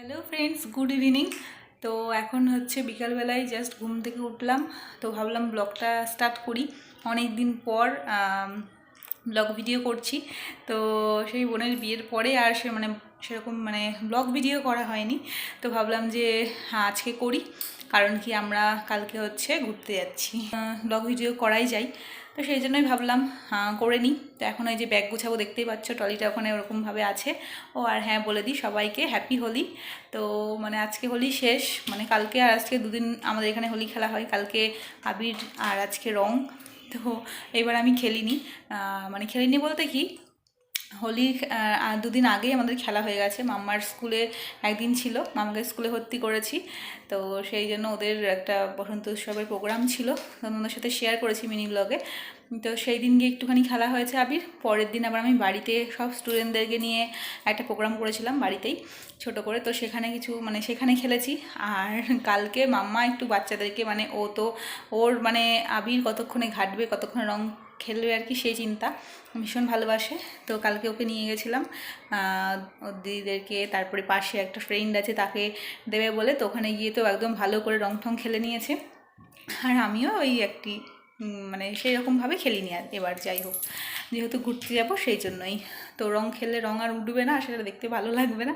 Hello friends, good evening. তো এখন হচ্ছে বিকালবেলায় জাস্ট ঘুম থেকে উঠলাম। তো ভাবলাম ব্লগটা স্টার্ট করি। অনেক দিন পর ব্লগ ভিডিও করছি। তো সেই বোনের বিয়ের পরে আর সেরকম ব্লগ ভিডিও করা হয়নি। তো ভাবলাম যে আজকে করি, কারণ কি আমরা কালকে হচ্ছে ঘুরতে যাচ্ছি, ব্লগ ভিডিও করাই যায়। তো সেই জন্যই ভাবলাম করে নিই। তো এখন ওই যে ব্যাগ গুছাবো, দেখতেই পাচ্ছ ট্রলিটা ওখানে ওরকমভাবে আছে। ও আর হ্যাঁ, বলে দিই সবাইকে হ্যাপি হোলি। তো আজকে হোলি শেষ, কালকে আর আজকে দুদিন আমাদের এখানে হোলি খেলা হয়। কালকে আবির আর আজকে রং। তো এবার আমি খেলিনি, খেলিনি বলতে কি, হোলি দুদিন আগেই আমাদের খেলা হয়ে গেছে। মাম্মার স্কুলে একদিন ছিল, মামাকে স্কুলে ভর্তি করেছি। তো সেই জন্য ওদের একটা বসন্ত উৎসবের প্রোগ্রাম ছিল, তোমাদের সাথে শেয়ার করেছি মিনি ব্লগে। তো সেই দিন গিয়ে একটুখানি খেলা হয়েছে আবির। পরের দিন আবার আমি বাড়িতে সব স্টুডেন্টদেরকে নিয়ে একটা প্রোগ্রাম করেছিলাম বাড়িতেই ছোট করে। তো সেখানে সেখানে খেলেছি। আর কালকে মাম্মা একটু বাচ্চাদেরকে ও তো ওর আবির কতক্ষণে ঘাটবে, কতক্ষণে রং খেলবে আর কি, সেই চিন্তা, ভীষণ ভালোবাসে। তো কালকে ওকে নিয়ে গেছিলাম ওর দিদিদেরকে, তারপরে পাশে একটা ফ্রেন্ড আছে তাকে দেবে বলে। তো ওখানে গিয়ে তো একদম ভালো করে রং ঠং খেলে নিয়েছে। আর আমিও ওই একটি সেই রকমভাবে খেলিনি। আর এবার যাই হোক, যেহেতু ঘুরতে যাবো সেই জন্যই। তো রং খেললে রং আর উঠবে না, সেটা দেখতে ভালো লাগবে না।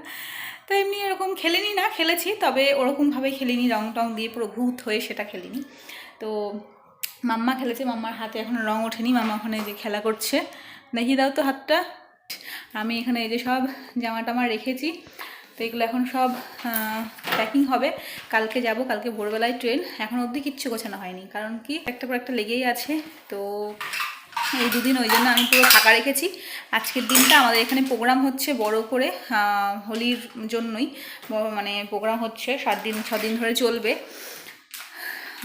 তো এমনি এরকম খেলিনি, না খেলেছি, তবে ওরকমভাবে খেলিনি, রং টং দিয়ে পুরো ভূত হয়ে সেটা খেলিনি। তো মাম্মা খেলেছে, মাম্মার হাতে এখনও রং ওঠেনি। মাম্মা ওখানে যে খেলা করছে, দেখিয়ে দাও তো হাতটা। আমি এখানে এই যে সব জামা টামা রেখেছি। তো এগুলো এখন সব প্যাকিং হবে, কালকে যাব। কালকে ভোরবেলায় ট্রেন। এখন অবধি কিচ্ছু গোছানো হয়নি, কারণ কি একটা পর একটা লেগেই আছে। তো এই দুদিন ওই জন্য আমি পুরো ফাঁকা রেখেছি। আজকের দিনটা আমাদের এখানে প্রোগ্রাম হচ্ছে বড় করে, হোলির জন্যই প্রোগ্রাম হচ্ছে 6 দিন ধরে চলবে।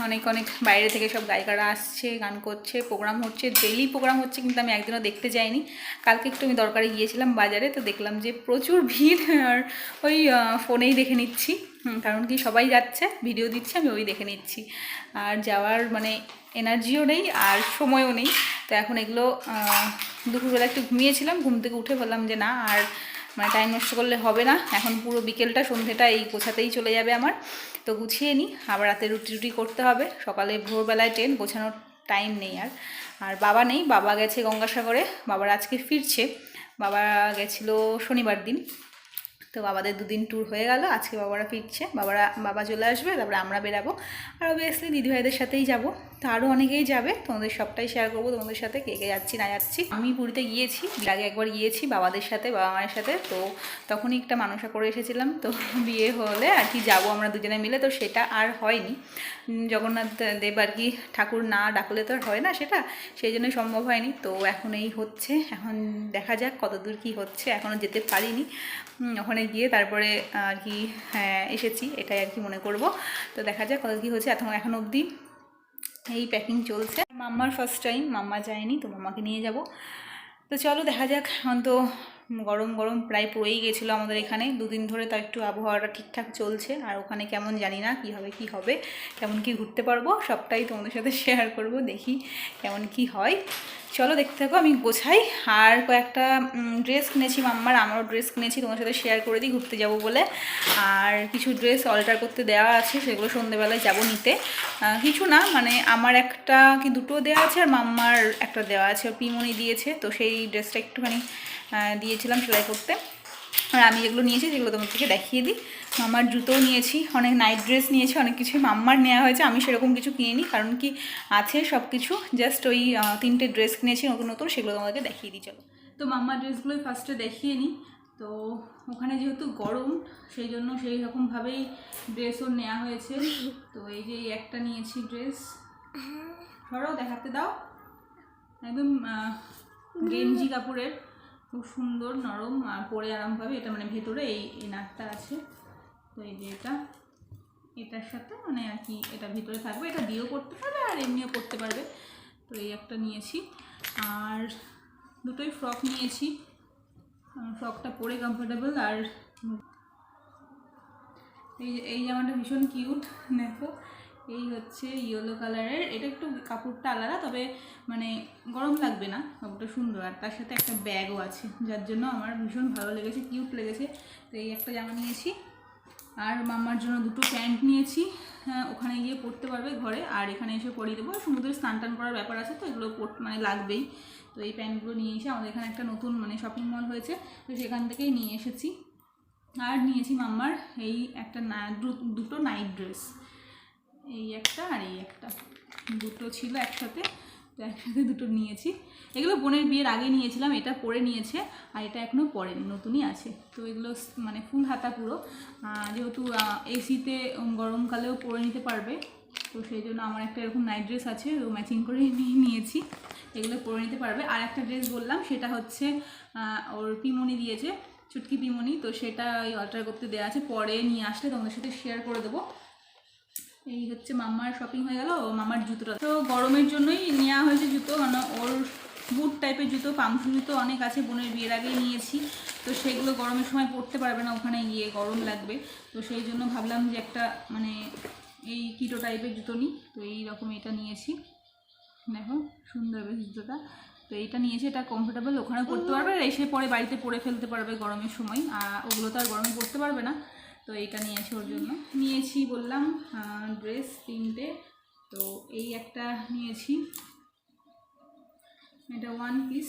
অনেক অনেক বাইরে থেকে সব গায়িকারা আসছে, গান করছে, প্রোগ্রাম হচ্ছে, ডেইলি প্রোগ্রাম হচ্ছে। কিন্তু আমি একদিনও দেখতে যাইনি। কালকে একটু আমি দরকারে গিয়েছিলাম বাজারে, তো দেখলাম যে প্রচুর ভিড়। আর ওই ফোনেই দেখে নিচ্ছি, কারণ কি সবাই যাচ্ছে, ভিডিও দিচ্ছে, আমি ওই দেখে নিচ্ছি। আর যাওয়ার এনার্জিও নেই আর সময়ও নেই। তো এখন এগুলো দুপুরবেলা একটু ঘুমিয়েছিলাম, ঘুম থেকে উঠে বললাম যে না, আর টাইম নষ্ট করলে হবে না। এখন পুরো বিকেলটা, সন্ধ্যেটা এই গোছাতেই চলে যাবে আমার। তো গুছিয়ে নিই, আবার রাতে রুটি করতে হবে। সকালে ভোরবেলায় ট্রেন, গোছানোর টাইম নেই আর। আর বাবা নেই, বাবা গেছে গঙ্গাসাগরে। বাবার আজকে ফিরছে। বাবা গেছিলো শনিবার দিন। তো বাবাদের দুদিন ট্যুর হয়ে গেল, আজকে বাবারা ফিরছে। বাবা চলে আসবে, তারপরে আমরা বেরাবো। আর অবভিয়াসলি দিদিভাইদের সাথেই যাব। তো আরও অনেকেই যাবে, তোমাদের সবটাই শেয়ার করবো তোমাদের সাথে, কে কে যাচ্ছি না যাচ্ছি। আমি পুরীতে গিয়েছি, আগে একবার গিয়েছি বাবাদের সাথে, বাবা মায়ের সাথে। তো তখনই একটা মানসা করে এসেছিলাম। তো বিয়ে হলে আর কি যাবো আমরা দুজনে মিলে, তো সেটা আর হয়নি। জগন্নাথ দেব আর কি ঠাকুর না ডাকলে তো আর হয় না সেটা, সেই জন্যই সম্ভব হয়নি। তো এখন এই হচ্ছে, এখন দেখা যাক কতদূর কি হচ্ছে। এখনও যেতে পারিনি, ওখানে গিয়ে তারপরে আর কি হ্যাঁ এসেছি, এটাই আর কি মনে করব। তো দেখা যাক কত কী হচ্ছে। এখন অবধি এই প্যাকিং চলছে। মাম্মার ফার্স্ট টাইম, মাম্মা যায়নি, তো মাম্মাকে নিয়ে যাব। তো চলো দেখা যাক। এখন তো গরম গরম প্রায় পড়েই গেছিলো আমাদের এখানে দুদিন ধরে। তো একটু আবহাওয়াটা ঠিকঠাক চলছে। আর ওখানে কেমন জানি না, কী হবে, কেমন কি ঘুরতে পারবো, সবটাই তোমাদের সাথে শেয়ার করব। দেখি কেমন কি হয়, চলো দেখতে থাকো। আমি গোছাই। আর কয়েকটা ড্রেস কিনেছি মাম্মার, আমারও ড্রেস কিনেছি, তোমার সাথে শেয়ার করে দিই ঘুরতে যাব বলে। আর কিছু ড্রেস অল্টার করতে দেওয়া আছে, সেগুলো সন্ধ্যেবেলায় যাব নিতে। কিছু না, আমার একটা কি দুটো দেওয়া আছে, আর মাম্মার একটা দেওয়া আছে, পিমনি দিয়েছে। তো সেই ড্রেসটা একটুখানি দিয়েছিলাম সেলাই করতে। আর আমি যেগুলো নিয়েছি সেগুলো তোমাদেরকে দেখিয়ে দিই। মাম্মার জুতোও নিয়েছি, অনেক নাইট ড্রেস নিয়েছি, অনেক কিছুই মাম্মার নেওয়া হয়েছে। আমি সেরকম কিছু কিনিনি, কারণ কি আছে সব কিছু, জাস্ট ওই 3টে ড্রেস কিনেছি নতুন নতুন, সেগুলো তোমাদেরকে দেখিয়ে দিই চলো। তো মাম্মার ড্রেসগুলোই ফার্স্টে দেখিয়ে নিই। তো ওখানে যেহেতু গরম, সেই জন্য সেই রকমভাবেই ড্রেসও নেওয়া হয়েছে। তো এই যে একটা নিয়েছি ড্রেস, ধরো দেখাতে দাও, একদম গেঞ্জি কাপড়ের, খুব সুন্দর নরম, আর পরে আরামভাবে। এটা ভেতরে এই নাটটা আছে। তো এই যে এটার সাথে আর কি এটা ভিতরে থাকবে, এটা দিয়েও করতে পারবে আর এমনিও করতে পারবে। তো এই একটা নিয়েছি। আর দুটোই ফ্রক নিয়েছি, ফ্রকটা পরে কমফোর্টেবল। আর এই জামাটা ভীষণ কিউট, দেখো এই হচ্ছে ইয়েলো কালারের। এটা একটু কাপড়টা আলাদা, তবে গরম লাগবে না, কাপড়টা সুন্দর। আর তার সাথে একটা ব্যাগও আছে, যার জন্য আমার ভীষণ ভালো লেগেছে, কিউট লেগেছে। তো এই একটা জামা নিয়েছি। আর মাম্মার জন্য দুটো প্যান্ট নিয়েছি, হ্যাঁ ওখানে গিয়ে পরতে পারবে ঘরে, আর এখানে এসে পরিয়ে দেবো। সমুদ্রে স্নান টান করার ব্যাপার আছে তো এগুলো মানে লাগবেই। তো এই প্যান্টগুলো নিয়ে এসে আমাদের এখানে একটা নতুন মানে শপিং মল হয়েছে, তো সেখান থেকেই নিয়ে এসেছি। আর নিয়েছি মাম্মার এই একটা দুটো নাইট ড্রেস, এই একটা আর এই একটা, দুটো ছিল একসাথে, তো একসাথে দুটো নিয়েছি। এগুলো বোনের বিয়ের আগে নিয়েছিলাম, এটা পরে নিয়েছে আর এটা এখনও পরেনি, নতুনই আছে। তো এগুলো মানে ফুল হাতা পুরো, যেহেতু এসিতে গরমকালেও পরে নিতে পারবে, তো সেই জন্য আমার একটা এরকম নাইট ড্রেস আছে, তো ম্যাচিং করে নিয়েছি, এগুলো পরে নিতে পারবে। আর একটা ড্রেস বললাম সেটা হচ্ছে ওর পিমনি দিয়েছে, চুটকি পিমনি, তো সেটা ওই অল্টার করতে দেওয়া আছে, পরে নিয়ে আসলে তোমাদের সাথে শেয়ার করে দেবো। এই হচ্ছে মাম্মার শপিং হয়ে গেল। মামার জুতোটা তো গরমের জন্যই নেওয়া হয়েছে জুতো, মানে ওর বুট টাইপের জুতো, পামসু জুতো অনেক আছে, বোনের বিয়ের আগেই নিয়েছি, তো সেগুলো গরমের সময় পরতে পারবে না, ওখানে গিয়ে গরম লাগবে, তো সেই জন্য ভাবলাম যে একটা মানে এই কিটো টাইপের জুতো নিই। তো এই রকম এটা নিয়েছি, দেখো সুন্দর বেশ জুতোটা। তো এইটা নিয়েছি, এটা কমফোর্টেবল, ওখানে পরতে পারবে, আর এসে পরে বাড়িতে পরে ফেলতে পারবে গরমের সময়, আর ওগুলো তো আর গরমে পরতে পারবে না। তো এইটা নিয়েছি ওর জন্য। নিয়েছি বললাম ড্রেস 3টে, তো এই একটা নিয়েছি, এটা 1 পিস,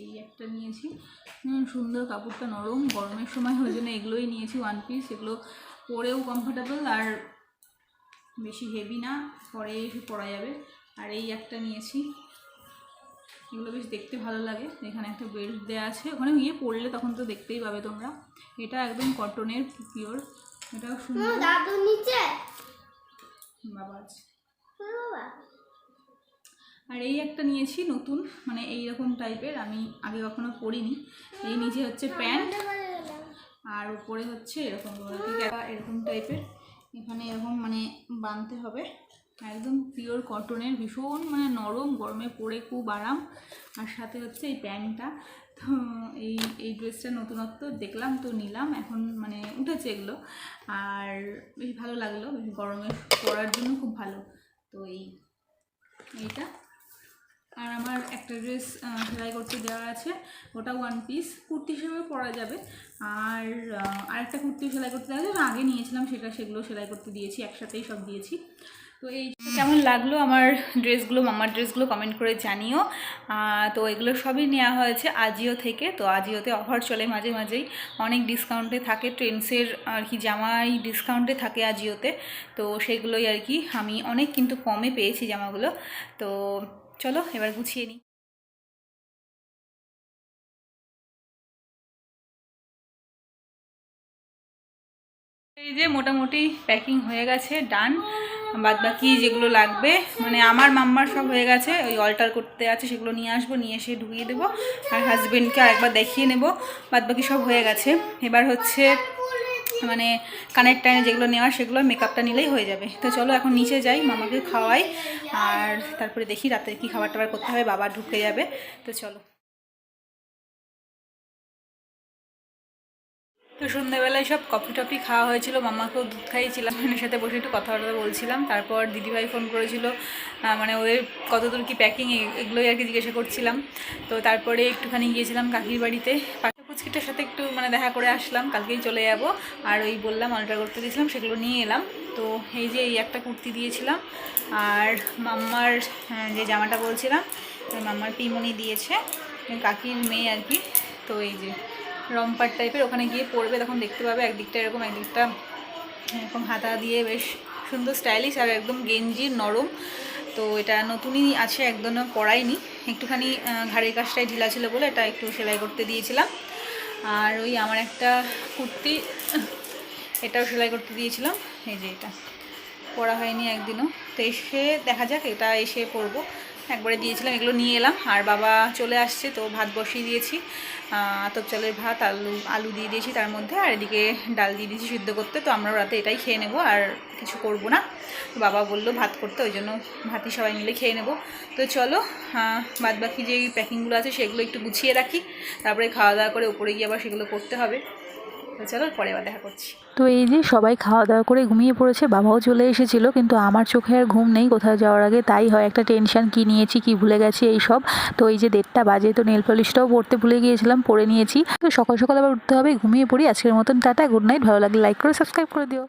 এই একটা নিয়েছি, সুন্দর, কাপড়টা নরম, গরমের সময় ওই জন্য এগুলোই নিয়েছি 1 পিস। এগুলো পরেও কমফোর্টেবল আর বেশি হেভি না, পরে এসে পরা যাবে। আর এই একটা নিয়েছি, এগুলো বেশ দেখতে ভালো লাগে, এখানে একটা বেল্ট দেওয়া আছে, ওখানে গিয়ে পরলে তখন তো দেখতেই পাবে তোমরা। এটা একদম কটনের পিওর, এটাও সুন্দর। বাবা আছে। আর এই একটা নিয়েছি নতুন, মানে এইরকম টাইপের, আমি আগে কখনো পরিনি। এই নিচে হচ্ছে প্যান্ট আর উপরে হচ্ছে এরকম এরকম টাইপের, এখানে এরকম মানে বাঁধতে হবে, একদম পিওর কটনের, ভীষণ মানে নরম, গরমে পরে খুব আরাম। আর সাথে হচ্ছে এই প্যান্টটা, তো এই ড্রেসটা নতুনত্ব দেখলাম তো নিলাম, এখন মানে উঠেছে এগুলো, আর বেশ ভালো লাগলো, বেশ গরমে পরার জন্য খুব ভালো। তো এইটা। আর আমার একটা ড্রেস সেলাই করতে দেওয়া আছে, ওটা 1 পিস, কুর্তি হিসেবে পরা যাবে। আর আরেকটা কুর্তি সেলাই করতে দেওয়া যাবে, আগে নিয়েছিলাম সেগুলো সেলাই করতে দিয়েছি, একসাথেই সব দিয়েছি। তো এই কেমন লাগলো আমার ড্রেসগুলো, মামার ড্রেসগুলো কমেন্ট করে জানিও। তো এগুলো সবই নেওয়া হয়েছে আজিও থেকে, তো আজিওতে অফার চলে মাঝে মাঝেই, অনেক ডিসকাউন্টে থাকে, ট্রেন্ডসের আর কি জামাই ডিসকাউন্টে থাকে আজিওতে, তো সেগুলোই আর কি আমি অনেক কিন্তু কমে পেয়েছি জামাগুলো। তো চলো এবার গুছিয়ে নিই। এই যে মোটামুটি প্যাকিং হয়ে গেছে, ডান, বাদবাকি যেগুলো লাগবে মানে আমার মাম্মার সব হয়ে গেছে, ওই অল্টার করতে আছে, সেগুলো নিয়ে আসবো, নিয়ে এসে ঢুকিয়ে দেবো, আর হাজবেন্ডকে আরেকবার দেখিয়ে নেব, বাদবাকি সব হয়ে গেছে। এবার হচ্ছে মানে কানের টানে যেগুলো নেওয়ার সেগুলো, মেকআপটা নিলেই হয়ে যাবে। তো চলো এখন নিচে যাই, মামাকে খাওয়াই, আর তারপরে দেখি রাতে কি খাবার টাবার করতে হবে, বাবা ঢুকে যাবে। তো চলো। তো সন্ধ্যাবেলায় সব কফি টফি খাওয়া হয়েছিল, মামাকেও দুধ খাইয়েছিলাম, ওনার সাথে বসে একটু কথাবার্তা বলছিলাম। তারপর দিদিভাই ফোন করেছিল, মানে ওদের কতদূর কি প্যাকিং এগুলোই আর কি জিজ্ঞাসা করছিলাম। তো তারপরে একটুখানি গিয়েছিলাম কাকির বাড়িতে, কুচকিটার সাথে একটু মানে দেখা করে আসলাম, কালকেই চলে যাব। আর ওই বললাম অল্টার করতে দিয়েছিলাম, সেগুলো নিয়ে এলাম। তো এই যে এই একটা কুর্তি দিয়েছিলাম, আর মাম্মার যে জামাটা বলছিলাম মাম্মার পিমনি দিয়েছে, কাকির মেয়ে আর কি। তো এই যে রম্পার টাইপের, ওখানে গিয়ে পরবে তখন দেখতে পাবে, একদিকটা এরকম একদিকটা এরকম হাতা দিয়ে, বেশ সুন্দর স্টাইলিশ, আর একদম গেঞ্জির নরম। তো এটা নতুনই আছে, একদম পরাইনি, একটুখানি ঘাড়ের কাজটাই ঢিলা ছিল বলে এটা একটু সেলাই করতে দিয়েছিলাম। আর ওই আমার একটা কুর্তি, এটাও সেলাই করতে দিয়েছিলাম, এই যে এটা পরা হয়নি একদিনও, তো এসে দেখা যাক, এটা এসে পরবো, একবারে দিয়েছিলাম, এগুলো নিয়ে এলাম। আর বাবা চলে আসছে, তো ভাত বসিয়ে দিয়েছি, আতপ চালের ভাত, আলু দিয়ে দিয়েছি তার মধ্যে, আর এদিকে ডাল দিয়ে দিয়েছি সিদ্ধ করতে। তো আমরা রাতে এটাই খেয়ে নেব, আর কিছু করব না। তো বাবা বললো ভাত করতে, ওই জন্য ভাতই সবাই মিলে খেয়ে নেব। তো চলো বাদ বাকি যেই প্যাকিংগুলো আছে সেগুলো একটু গুছিয়ে রাখি, তারপরে খাওয়া দাওয়া করে উপরে গিয়ে আবার সেগুলো করতে হবে। তো চলো পরে আবার দেখা করছি। তো এই যে সবাই খাওয়া দাওয়া করে ঘুমিয়ে পড়েছে, বাবাও চলে এসেছিলো, কিন্তু আমার চোখে আর ঘুম নেই কোথাও যাওয়ার আগে, তাই হয় একটা টেনশন, কি নিয়েছি কি ভুলে গেছি এই সব। তো এই যে 1:30 বাজে, তো নেল পলিশটাও পরতে ভুলে গিয়েছিলাম, পরে নিয়েছি। তো সকাল সকাল আবার উঠতে হবে, ঘুমিয়ে পড়ি। আজকের মতন টাটা, গুড নাইট। ভালো লাগলে লাইক করে সাবস্ক্রাইব করে দিও।